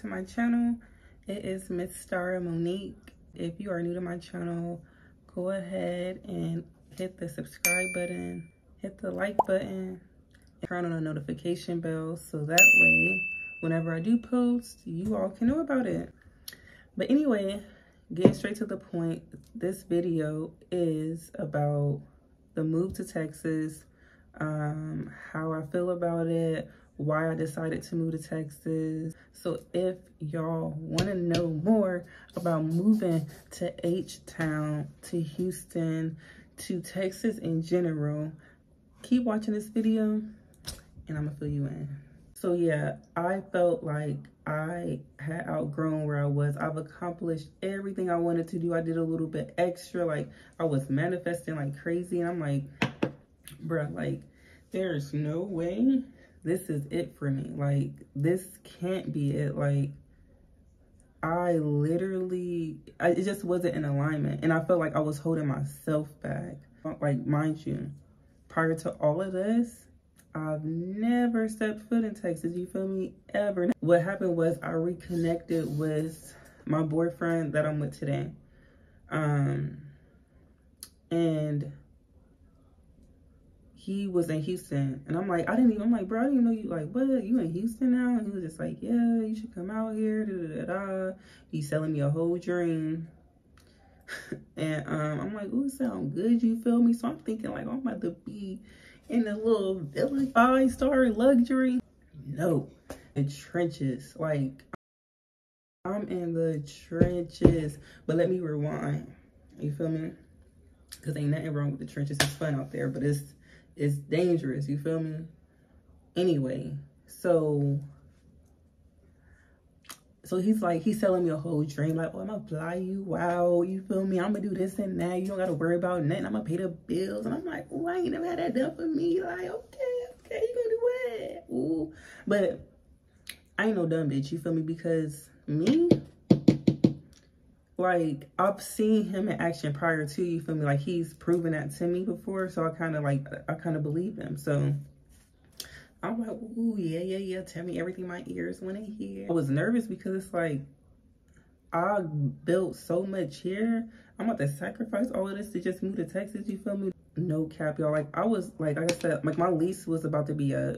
to my channel. It is Miss Star Monique. If you are new to my channel, go ahead and hit the subscribe button, hit the like button, and turn on the notification bell so that way whenever I do post, you all can know about it. But anyway, getting straight to the point, this video is about the move to Texas, how I feel about it, why I decided to move to Texas. So if y'all want to know more about moving to H-Town, to Houston, to Texas in general, keep watching this video and I'm gonna fill you in. So yeah, I felt like I had outgrown where I was. I've accomplished everything I wanted to do. I did a little bit extra, like I was manifesting like crazy, and I'm like, bruh, like there's no way this is it for me. Like this can't be it. Like it just wasn't in alignment, and I felt like I was holding myself back. Like, mind you, prior to all of this, I've never stepped foot in Texas, you feel me, ever. What happened was I reconnected with my boyfriend that I'm with today. And he was in Houston. And I'm like, I'm like, bro, I didn't even know you, like, what, you in Houston now? And he was just like, yeah, you should come out here, da-da-da-da. He's selling me a whole dream. And I'm like, ooh, sound good, you feel me? So I'm thinking like, I'm about to be in the little villa 5-star luxury. No, the trenches. Like, I'm in the trenches. But let me rewind. You feel me? Because ain't nothing wrong with the trenches. It's fun out there, but it's dangerous. You feel me? Anyway, so he's like, he's selling me a whole dream. Like, oh, I'm gonna fly you out. You feel me? I'm gonna do this and that. You don't gotta worry about nothing. I'm gonna pay the bills. And I'm like, oh, I ain't never had that done for me. Like, okay, you gonna do what? Ooh. But I ain't no dumb bitch. You feel me? Because me, like, I've seen him in action prior to, you feel me? Like, he's proven that to me before. So I kind of believe him. So I'm like, ooh, yeah. Tell me everything my ears want to hear. I was nervous because it's like, I built so much here. I'm about to sacrifice all of this to just move to Texas, you feel me? No cap, y'all. Like, I was, like I said, like, my lease was about to be up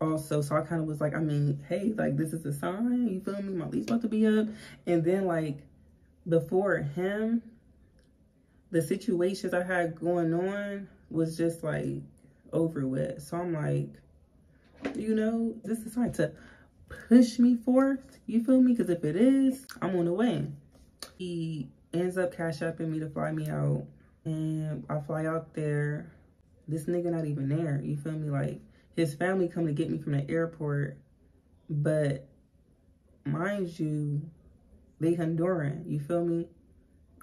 also. So I kind of was like, I mean, hey, like, this is a sign, you feel me? My lease about to be up. And then, like, before him, the situations I had going on was just, like, over with. So I'm like, you know, this is trying to push me forth, you feel me? Because if it is, I'm on the way. He ends up cash apping me to fly me out, and I fly out there. This nigga not even there, you feel me? Like, his family come to get me from the airport, but mind you, they Honduran, you feel me?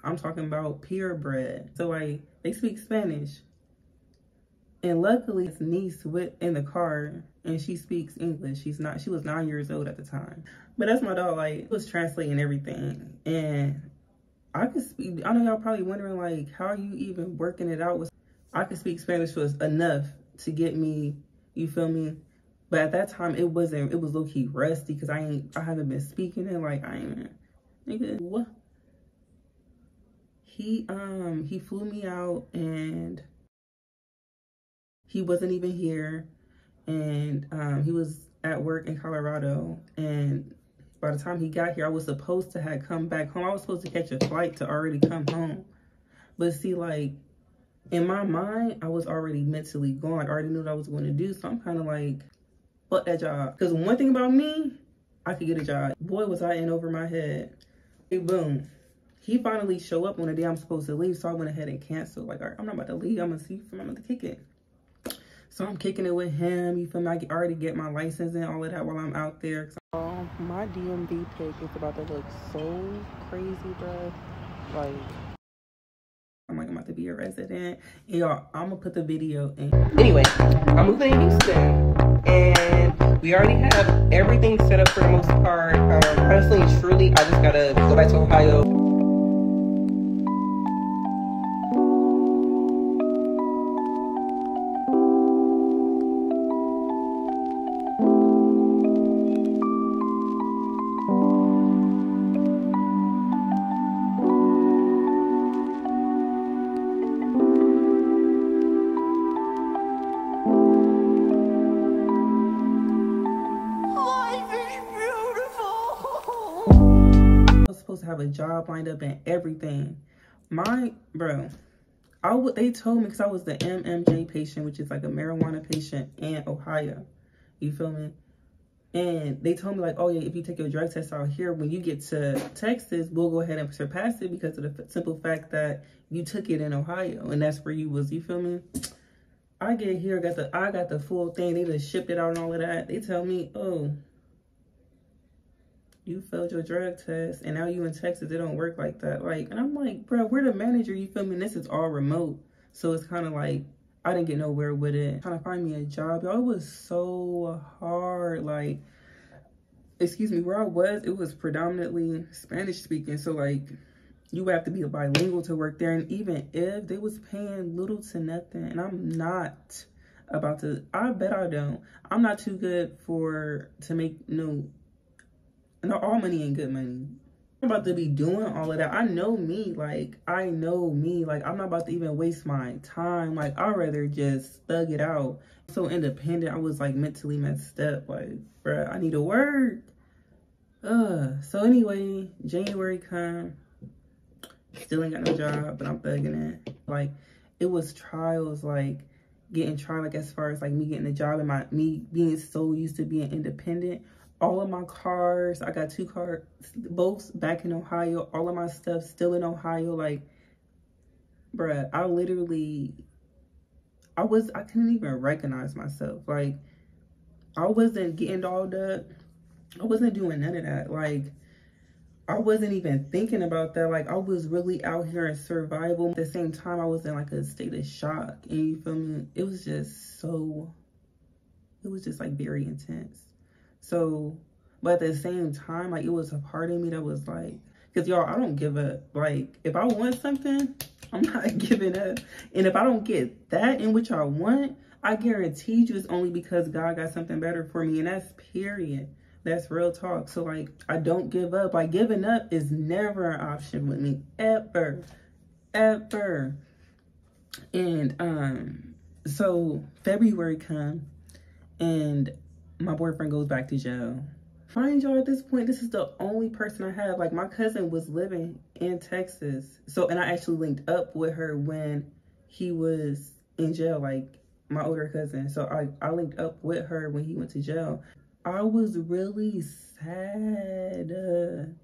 I'm talking about purebred. So like, they speak Spanish. And luckily, his niece was in the car, and she speaks English. She was 9 years old at the time. But that's my dog, like, it was translating everything. And I could speak, I know y'all probably wondering, like, how are you even working it out? I could speak Spanish was enough to get me, you feel me? But at that time, it was low-key rusty, because I haven't been speaking it, like, nigga, what? He flew me out, and he wasn't even here, and he was at work in Colorado, and by the time he got here, I was supposed to have come back home. I was supposed to catch a flight to already come home. But see, like, in my mind, I was already mentally gone. I already knew what I was going to do, so I'm kind of like, fuck that job. Because one thing about me, I could get a job. Boy, was I in over my head. Hey, boom. He finally showed up on the day I'm supposed to leave, so I went ahead and canceled. Like, all right, I'm not about to leave. I'm going to kick it. So I'm kicking it with him, you feel me? I already get my license and all of that while I'm out there. My DMV pic is about to look so crazy, bro. Like, I'm about to be a resident. And y'all, I'm gonna put the video in. Anyway, I'm moving to Houston, and we already have everything set up for the most part. Honestly and truly, I just gotta go back to Ohio. have a job lined up and everything. Bro, they told me, because I was the MMJ patient, which is like a marijuana patient in Ohio. You feel me? And they told me like, oh yeah, if you take your drug test out here, when you get to Texas, we'll go ahead and surpass it because of the simple fact that you took it in Ohio and that's where you was. You feel me? I get here, I got the full thing. They just shipped it out and all of that. They tell me, oh, you failed your drug test and now you in Texas. It don't work like that. Like, and I'm like, bro, we're the manager. You feel me? And this is all remote. So it's kind of like, I didn't get nowhere with it. Trying to find me a job, y'all, it was so hard. Like, excuse me, where I was, it was predominantly Spanish speaking. So like, you have to be bilingual to work there. And even if they was paying little to nothing, and I'm not about to, I bet I don't. I'm not too good to make all money ain't good money. I'm about to be doing all of that. I know me. Like, I'm not about to even waste my time. Like, I'd rather just thug it out. So independent, I was like mentally messed up. Like, bruh, I need to work. So anyway, January come. Still ain't got no job, but I'm thugging it. Like, it was trials, like getting trial, like as far as like me getting a job and me being so used to being independent. All of my cars, I got 2 cars, both back in Ohio. All of my stuff still in Ohio. Like, bruh, I couldn't even recognize myself. Like, I wasn't getting dolled up. I wasn't doing none of that. Like, I wasn't even thinking about that. Like, I was really out here in survival. At the same time, I was in like a state of shock. And you feel me? It was just like very intense. So, but at the same time, like, it was a part of me that was like, because y'all, I don't give up. Like, if I want something, I'm not giving up. And if I don't get that in which I want, I guarantee you it's only because God got something better for me. And that's period. That's real talk. So like, I don't give up. Like, giving up is never an option with me, ever. And so February come and my boyfriend goes back to jail. Mind y'all, at this point, this is the only person I have. Like, my cousin was living in Texas. So, and I actually linked up with her when he was in jail, like my older cousin. So I linked up with her when he went to jail. I was really sad.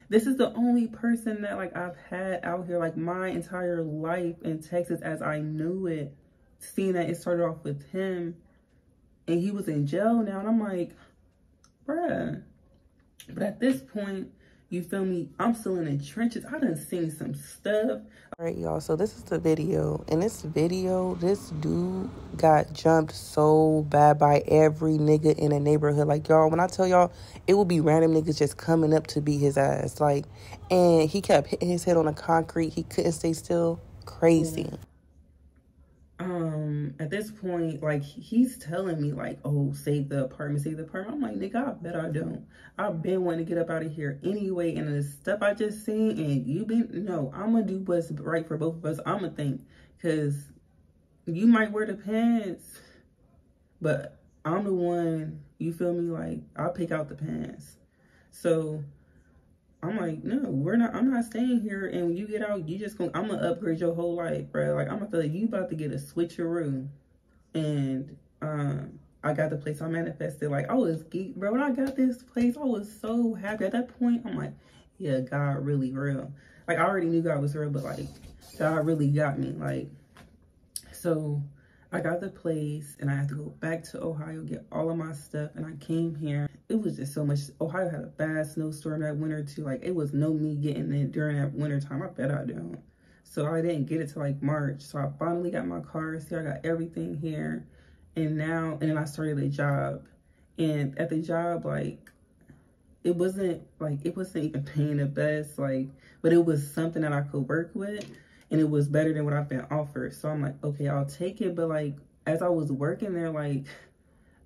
This is the only person that like I've had out here like my entire life in Texas as I knew it. Seeing that it started off with him and he was in jail now, and I'm like, bruh. But at this point, you feel me? I'm still in the trenches. I done seen some stuff. All right, y'all. So this is the video. In this video, this dude got jumped so bad by every nigga in the neighborhood. Like, y'all, when I tell y'all, it would be random niggas just coming up to beat his ass. Like, and he kept hitting his head on the concrete. He couldn't stay still. Crazy. Yeah. At this point, like, he's telling me like, oh, save the apartment. I'm like, nigga, I bet I don't. I've been wanting to get up out of here anyway, and the stuff I just seen, and I'm gonna do what's right for both of us. I'm gonna think, because you might wear the pants, but I'm the one, you feel me, like, I'll pick out the pants. So I'm like, no, I'm not staying here. And when you get out, I'm gonna upgrade your whole life, bro. Like, I'm gonna tell you about to get a switcheroo. And I got the place I manifested. Like, I was geek, bro. When I got this place, I was so happy. At that point, I'm like, yeah, God really real. Like, I already knew God was real, but like, God really got me. Like, so I got the place and I had to go back to Ohio, get all of my stuff, and I came here. It was just so much. Ohio had a bad snowstorm that winter too. Like, it was no me getting it during that winter time. I bet I don't. So I didn't get it till like March. So I finally got my car. See, I got everything here. And then I started a job. And at the job, like, it wasn't even paying the best, like, but it was something that I could work with. And it was better than what I've been offered. So I'm like, okay, I'll take it. But like, as I was working there, like,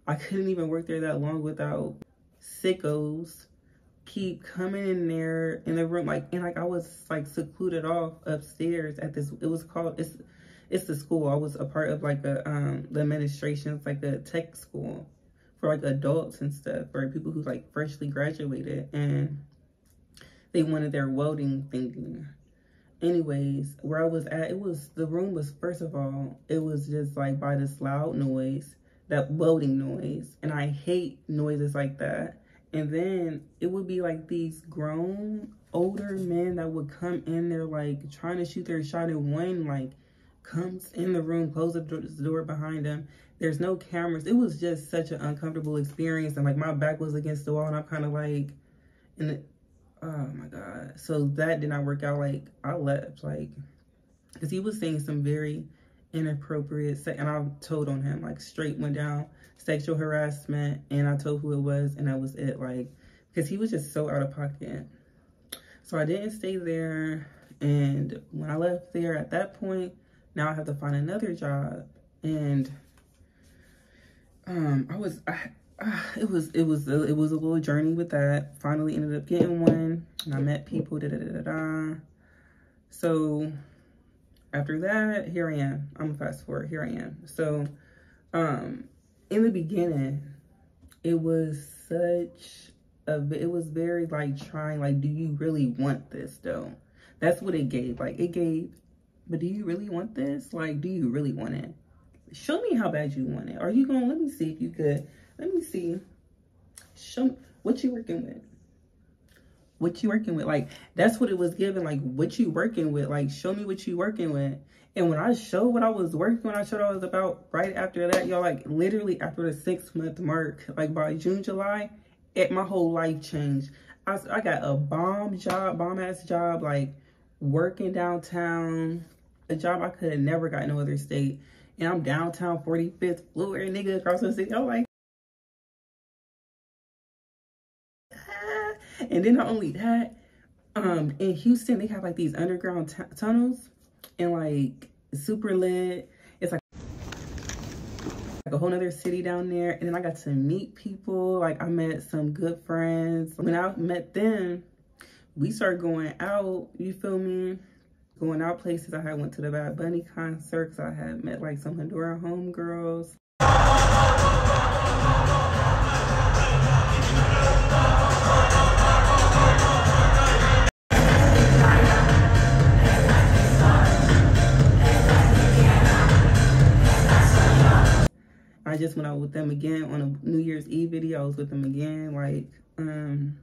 I couldn't even work there that long without sickos keep coming in there in the room. Like, and like, I was like secluded off upstairs at this, it's the school. I was a part of like the administration. It's like a tech school for like adults and stuff, for people who like freshly graduated. And They wanted their welding thingy. Anyways, where I was at, the room was, first of all, it was just like by this loud noise, that welding noise. And I hate noises like that. And then it would be like these grown, older men that would come in there like trying to shoot their shot, and one like comes in the room, closes the door behind him. There's no cameras. It was just such an uncomfortable experience. And like my back was against the wall, and I'm kind of like, oh my God. So that did not work out. Like I left, like, because he was saying some very inappropriate, and I told on him, like straight went down, sexual harassment, and I told who it was, and that was it. Like, because he was just so out of pocket. So I didn't stay there. And when I left there at that point, now I have to find another job. And it was a little journey with that. Finally ended up getting one, and I met people, So after that, here I am. I'm gonna fast forward, here I am. So in the beginning, it was very like trying, like, do you really want this though? That's what it gave. Like it gave, but do you really want this? Like, do you really want it? Show me how bad you want it. Are you gonna, let me see if you could, let me see. Show me what you working with. What you working with? Like, that's what it was given. Like, what you working with? Like, show me what you working with. And when I showed what I was working, when I showed what I was about, right after that, y'all, like literally after the 6-month mark, like by June, July, my whole life changed. I got a bomb ass job, like working downtown, a job I could have never got in no other state. And I'm downtown 45th floor, nigga, across the city. I'm like, ah. And then not only that, in Houston, they have like these underground tunnels, and like super lit. It's like a whole nother city down there. And then I got to meet people. Like I met some good friends. When I met them, we started going out, you feel me? Going out places. I had went to the Bad Bunny concerts. I had met like some Honduran homegirls. I just went out with them again on a New Year's Eve video. I was with them again, like, and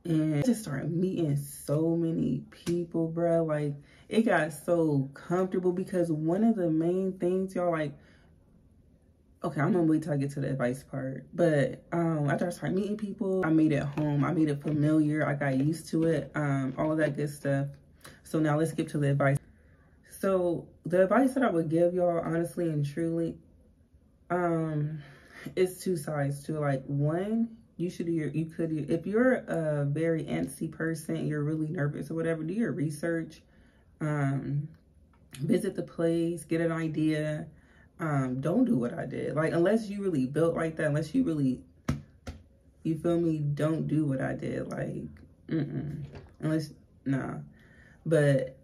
I just started meeting so many people, bro. Like, it got so comfortable because one of the main things, y'all, like, okay, I'm gonna wait till I get to the advice part. But after I started meeting people, I made it home. I made it familiar. I got used to it, all of that good stuff. So now let's get to the advice. So the advice that I would give y'all, honestly and truly, it's two sides to, like, one, you should do if you're a very antsy person, you're really nervous or whatever, do your research, visit the place, get an idea. Don't do what I did. Like, unless you really built like that, unless you really, you feel me, don't do what I did. Like, unless, nah. But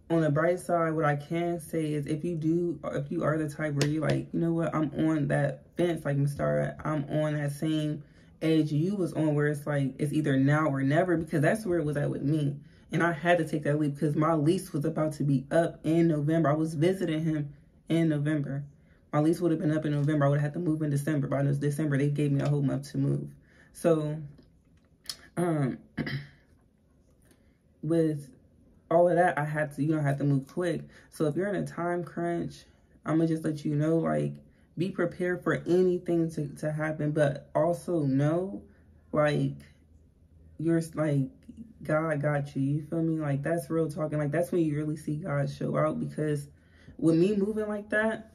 on the bright side, what I can say is if you are the type where you like, you know what, I'm on that fence, like Mastara, I'm on that same edge you was on, where it's like, it's either now or never, because that's where it was at with me. And I had to take that leap because my lease was about to be up in November. I was visiting him in November. My lease would have been up in November. I would have had to move in December. By December, they gave me a whole month to move. So, with all of that, I had to, I had to move quick. So if you're in a time crunch, I'm gonna just let you know, like, be prepared for anything to happen, but also know, like, you're, like, God got you. You feel me? Like, that's real talking. Like, that's when you really see God show out, because with me moving like that,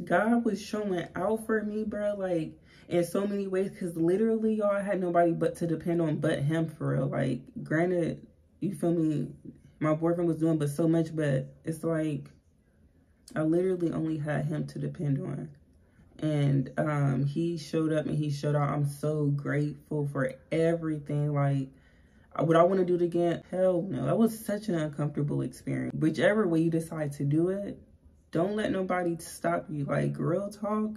God was showing out for me, bro, like, in so many ways, because literally, y'all, I had nobody but to depend on but him, for real. Like, granted, you feel me, my boyfriend was doing but so much, but it's like, I literally only had him to depend on. And he showed up and he showed out. I'm so grateful for everything. Like, would I want to do it again? Hell no. That was such an uncomfortable experience. Whichever way you decide to do it, don't let nobody stop you. Like, real talk,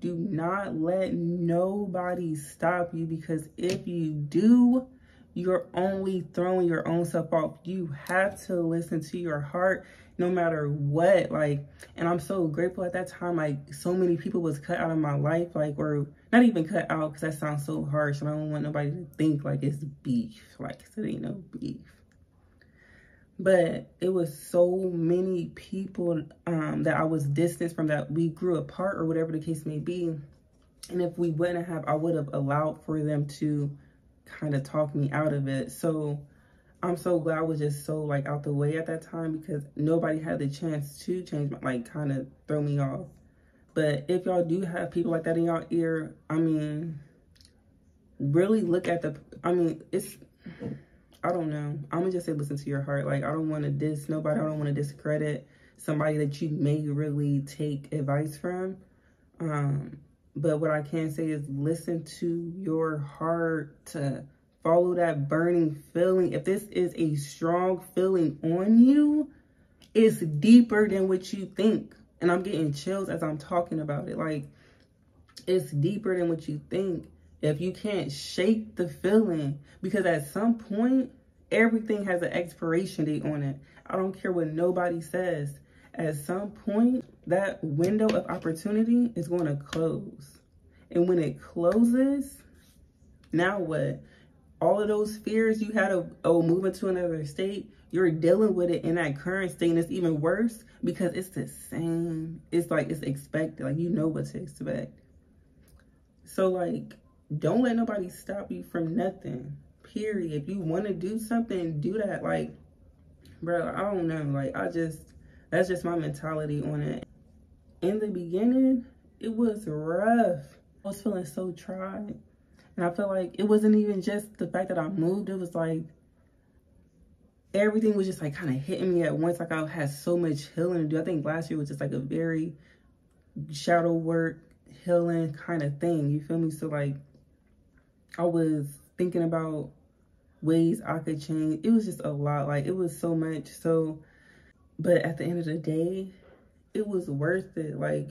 do not let nobody stop you, because if you do, you're only throwing your own self off. You have to listen to your heart no matter what. Like, and I'm so grateful at that time, like, so many people was cut out of my life, like, or not even cut out, because that sounds so harsh, and I don't want nobody to think like it's beef, like, it ain't no beef. But it was so many people that I was distanced from, that we grew apart or whatever the case may be. And if we wouldn't have, I would have allowed for them to kind of talk me out of it. So I'm so glad I was just so, like, out the way at that time, because nobody had the chance to change my, like, kind of throw me off. But if y'all do have people like that in y'all ear, I mean, really look at the, I mean, it's, I don't know. I'm gonna just say listen to your heart. Like, I don't want to diss nobody. I don't want to discredit somebody that you may really take advice from. But what I can say is listen to your heart, to follow that burning feeling. If this is a strong feeling on you, it's deeper than what you think. And I'm getting chills as I'm talking about it. Like, it's deeper than what you think. If you can't shake the feeling, because at some point, everything has an expiration date on it. I don't care what nobody says. At some point, that window of opportunity is going to close. And when it closes, now what? All of those fears you had of moving to another state, you're dealing with it in that current state, and it's even worse because it's the same. It's like, it's expected. Like, you know what to expect. So, like, don't let nobody stop you from nothing, period. If you want to do something, do that. Like, bro, I don't know. Like, that's just my mentality on it. In the beginning, it was rough. I was feeling so tried. And I feel like it wasn't even just the fact that I moved. It was like, everything was just like kind of hitting me at once. Like, I had so much healing to do. I think last year was just like a very shadow work, healing kind of thing. You feel me? So, like, I was thinking about ways I could change. It was just a lot. Like, it was so much. So, but at the end of the day, it was worth it. Like,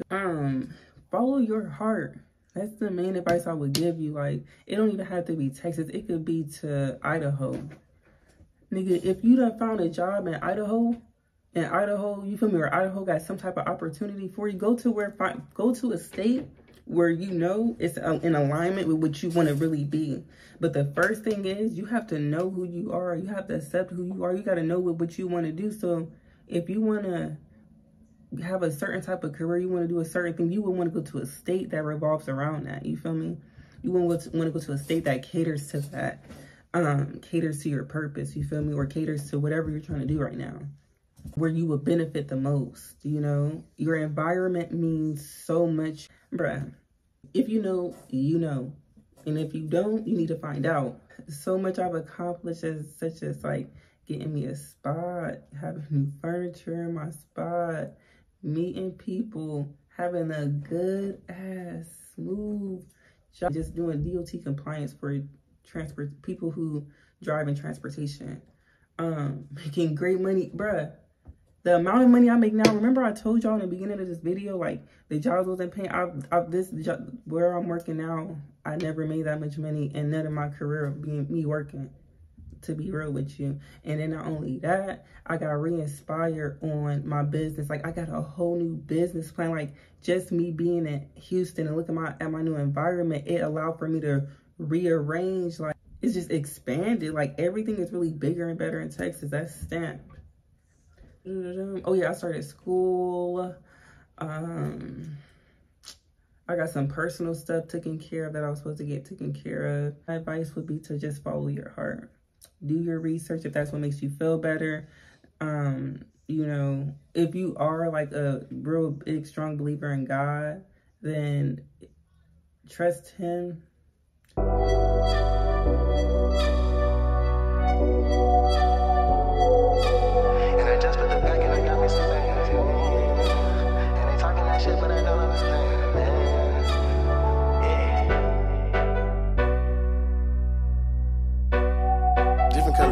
follow your heart. That's the main advice I would give you. Like, it don't even have to be Texas. It could be to Idaho. Nigga, if you done found a job in Idaho, you feel me, or Idaho got some type of opportunity for you, go to a state where you know it's in alignment with what you want to really be. But the first thing is, you have to know who you are. You have to accept who you are. You got to know what you want to do. So if you want to have a certain type of career, you want to do a certain thing, you would want to go to a state that revolves around that. You feel me? You want to go to a state that caters to that, caters to your purpose, you feel me? Or caters to whatever you're trying to do right now, where you will benefit the most. You know, your environment means so much. Bruh, if you know, you know. And if you don't, you need to find out. So much I've accomplished, such as like getting me a spot, having new furniture in my spot, meeting people, having a good ass, smooth job, just doing DOT compliance for people who drive in transportation, making great money. Bruh, the amount of money I make now, remember I told y'all in the beginning of this video, like, the jobs wasn't paying. This job where I'm working now, I never made that much money in none of my career of being me working, to be real with you. And then not only that, I got re-inspired on my business. Like, I got a whole new business plan. Like, just me being in Houston and looking at my new environment, it allowed for me to rearrange. Like, it's just expanded. Like, everything is really bigger and better in Texas. That's stamped. Oh yeah, I started school. I got some personal stuff taken care of that I was supposed to get taken care of. My advice would be to just follow your heart. Do your research if that's what makes you feel better. You know, if you are like a real big, strong believer in God, then trust him.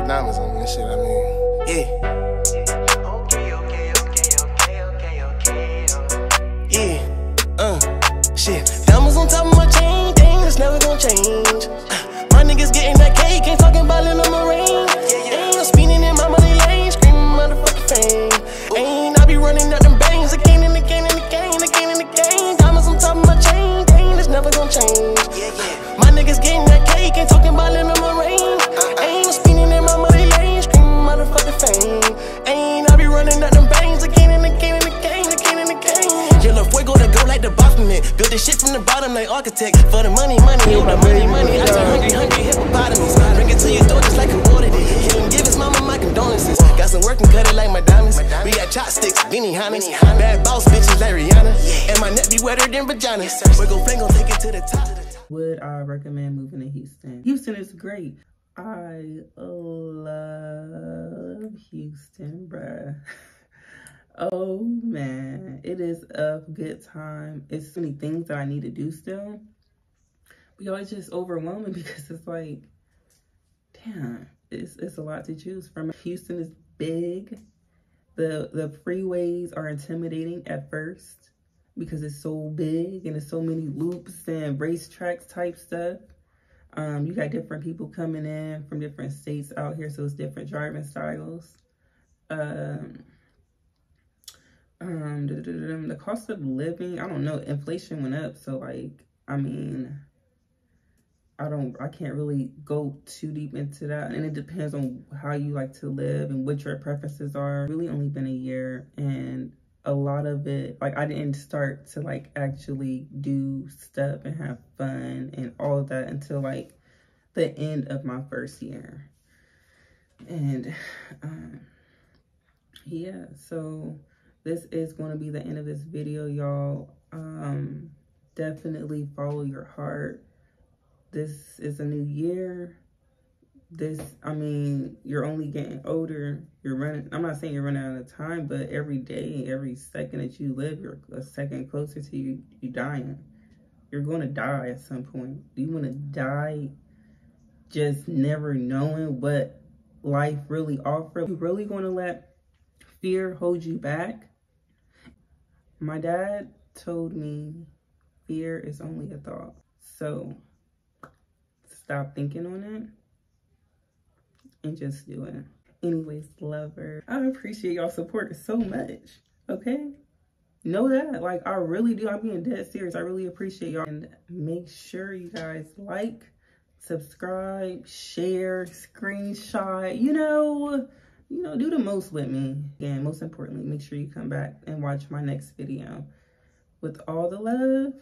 Diamonds on me and shit, I mean, yeah. Shit. Diamonds on top of my chain, things never gonna change. My niggas getting that cake, ain't talking about little running out them bangs again and again and again, again and again. Diamonds on top of my chain, dang, that's never gonna change. My niggas getting that cake, ain't talking about living my range. Ain't spinning in my money lane, screaming motherfucking fame. Ain't I be running out them bangs again and again and again, again and again. Yellow Fuego to go like the Baphomet. Build this shit from the bottom like architect. For the money, money, oh the money, money. I turn hungry, hungry hippopotamus. Bring it to your door just like a water did. Can't give his mama my condolences. Got some work and cut it like my diamonds. We got chopsticks, beanie Hannas. Bad boss bitches like Rihanna. And my neck be wetter than vaginas. Fuego flame gon' take it to the top. Would I recommend moving to Houston? Houston is great. I love Houston, bruh. Oh man, it is a good time. It's so many things that I need to do still. But y'all, it's just overwhelming because it's like, damn, it's a lot to choose from. Houston is big. The freeways are intimidating at first because it's so big and there's so many loops and racetracks type stuff. You got different people coming in from different states out here, so it's different driving styles. The cost of living, I don't know, inflation went up, so like, I mean, I can't really go too deep into that, and it depends on how you like to live and what your preferences are. It's really only been a year, and a lot of it, like, I didn't start to like actually do stuff and have fun and all of that until like the end of my first year. And yeah, so this is going to be the end of this video, y'all. Definitely follow your heart. This is a new year. I mean, you're only getting older. I'm not saying you're running out of time, but every day, every second that you live, you're a second closer to you dying. You're going to die at some point. Do you want to die just never knowing what life really offers? You really going to let fear hold you back? My dad told me fear is only a thought. So stop thinking on it and just do it. Anyways, lover, I appreciate y'all support so much, okay? Know that, like, I really do. I'm being dead serious. I really appreciate y'all. And make sure you guys like, subscribe, share, screenshot, you know, do the most with me. And most importantly, make sure you come back and watch my next video. With all the love,